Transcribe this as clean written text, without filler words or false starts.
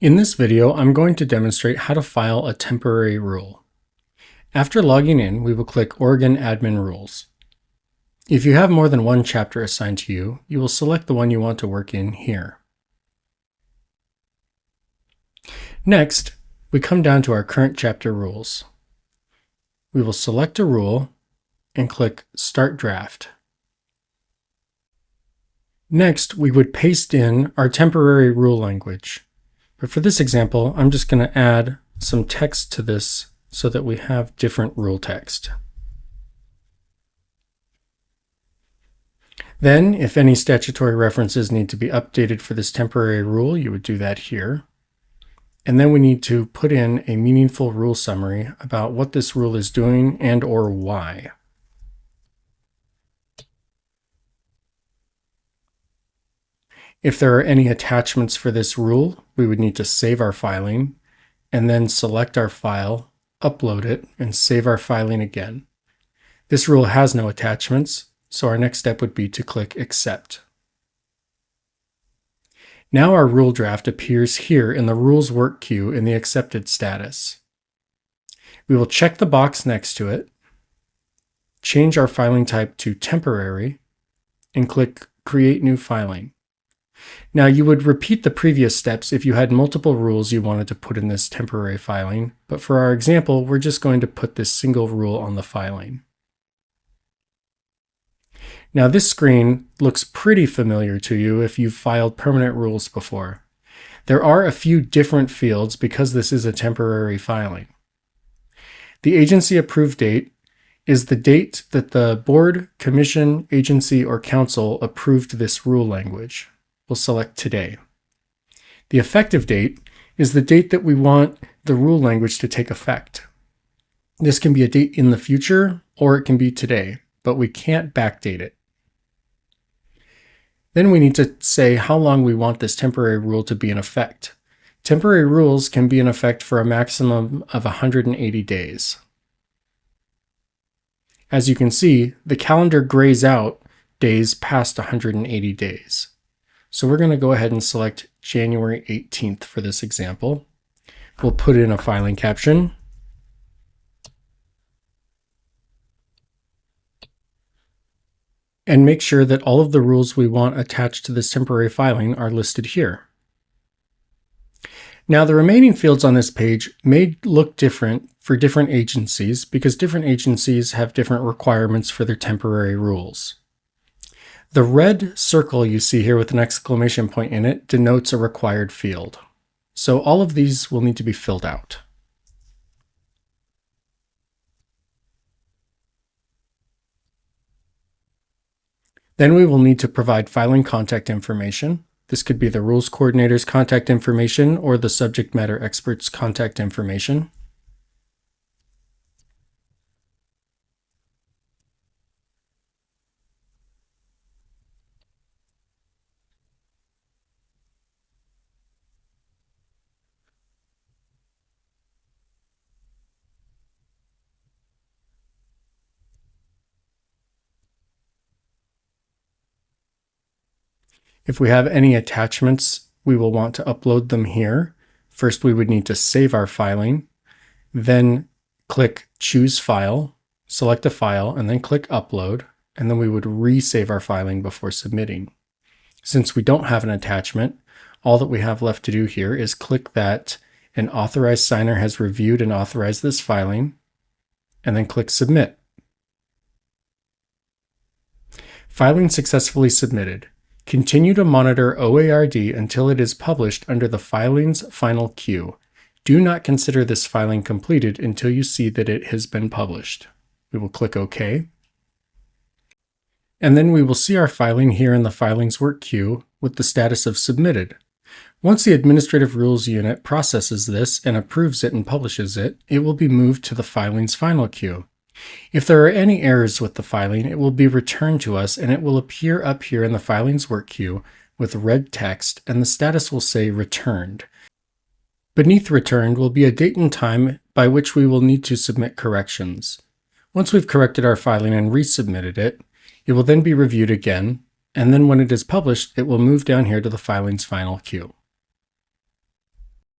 In this video, I'm going to demonstrate how to file a temporary rule. After logging in, we will click Oregon Admin Rules. If you have more than one chapter assigned to you, you will select the one you want to work in here. Next, we come down to our current chapter rules. We will select a rule and click Start Draft. Next, we would paste in our temporary rule language. But for this example, I'm just going to add some text to this so that we have different rule text. Then, if any statutory references need to be updated for this temporary rule, you would do that here. And then we need to put in a meaningful rule summary about what this rule is doing and/or why. If there are any attachments for this rule, we would need to save our filing and then select our file, upload it, and save our filing again. This rule has no attachments, so our next step would be to click Accept. Now our rule draft appears here in the Rules work queue in the accepted status. We will check the box next to it, change our filing type to temporary, and click Create New Filing. Now you would repeat the previous steps if you had multiple rules you wanted to put in this temporary filing, but for our example, we're just going to put this single rule on the filing. Now this screen looks pretty familiar to you if you've filed permanent rules before. There are a few different fields because this is a temporary filing. The agency approved date is the date that the board, commission, agency, or council approved this rule language. We'll select today. The effective date is the date that we want the rule language to take effect. This can be a date in the future or it can be today, but we can't backdate it. Then we need to say how long we want this temporary rule to be in effect. Temporary rules can be in effect for a maximum of 180 days. As you can see, the calendar grays out days past 180 days. So we're going to go ahead and select January 18th for this example. We'll put in a filing caption. And make sure that all of the rules we want attached to this temporary filing are listed here. Now the remaining fields on this page may look different for different agencies because different agencies have different requirements for their temporary rules. The red circle you see here with an exclamation point in it denotes a required field. So all of these will need to be filled out. Then we will need to provide filing contact information. This could be the rules coordinator's contact information or the subject matter expert's contact information. If we have any attachments, we will want to upload them here. First, we would need to save our filing, then click Choose File, select a file, and then click Upload, and then we would resave our filing before submitting. Since we don't have an attachment, all that we have left to do here is click that an authorized signer has reviewed and authorized this filing, and then click Submit. Filing successfully submitted. Continue to monitor OARD until it is published under the Filing's final queue. Do not consider this filing completed until you see that it has been published. We will click OK. And then we will see our filing here in the Filing's work queue with the status of submitted. Once the Administrative Rules Unit processes this and approves it and publishes it, it will be moved to the Filing's final queue. If there are any errors with the filing, it will be returned to us and it will appear up here in the Filing's work queue with red text and the status will say Returned. Beneath Returned will be a date and time by which we will need to submit corrections. Once we've corrected our filing and resubmitted it, it will then be reviewed again, and then when it is published, it will move down here to the Filing's final queue.